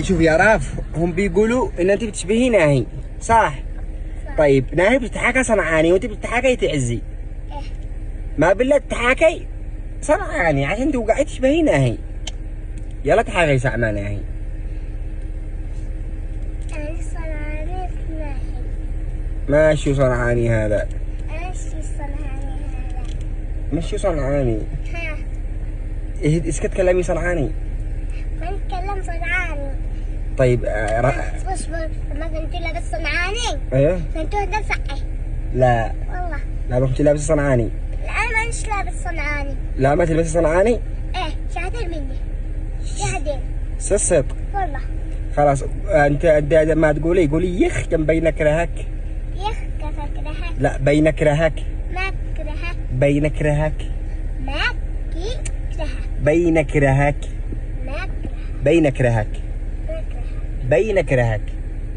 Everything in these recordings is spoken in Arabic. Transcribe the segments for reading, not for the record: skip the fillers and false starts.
شوف يا راف، هم بيقولوا ان انت بتشبهي ناهي، صح؟ طيب ناهي بتتحاكى صنعاني وانت بتتحاكى تعزي. ما بالله تتحاكي صنعاني عشان توقعي تشبهي ناهي. يلا تحاكي ساعة ناهي. صنعاني ناهي. ماشي صنعاني هذا. ماشي صنعاني هذا. ماشي صنعاني. ها. اسكت كلامي صنعاني. ما نتكلم صنعاني. طيب اصبر، لما كنت لابس صنعاني. ايه؟ كنت هذا صحي. لا والله. لا ما كنت لابس صنعاني. لا انا مانيش لابس صنعاني. لا ما تلبسي صنعاني؟ ايه شهدين مني. شهدين. صدق؟ والله. خلاص انت ما تقولي قولي يخ كم بينك رهك. يخ كيف كرهك؟ لا بينك رهك. ما كرهك. بينك رهك. ما كي كرهك. بينك رهك. ما كرهك. بينك رهك. ما كرهك. بينك رهك.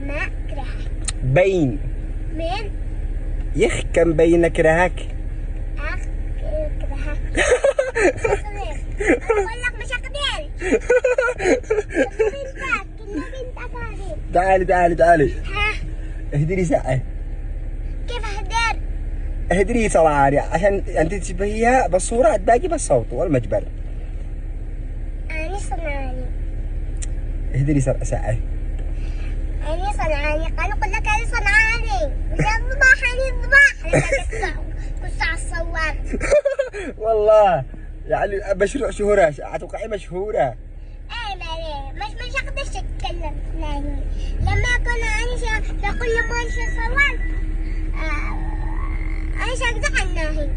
ما كرهك. بين. من يخ كم بينك رهك. أخ كرهك. أقول لك مش أقدر. تعالي ها. اهدري ساعة. كيف أهدر؟ اهدري صنعاني عشان انت تشبهيها بالصورة باقي بالصوت والمجبر. أنا صنعاني. اهدري ساعة. أنا صنعاني. قالوا قل لك أنا صنعاني. مش الضباح أنا الضباح. قصة الصواب. والله يعني مشروع شهرة اتوقع مشهورة. ايه مالي مش اقدرش اتكلم ناهي. لما اكون انا كل ما صوان انا اقدر عن ناهي.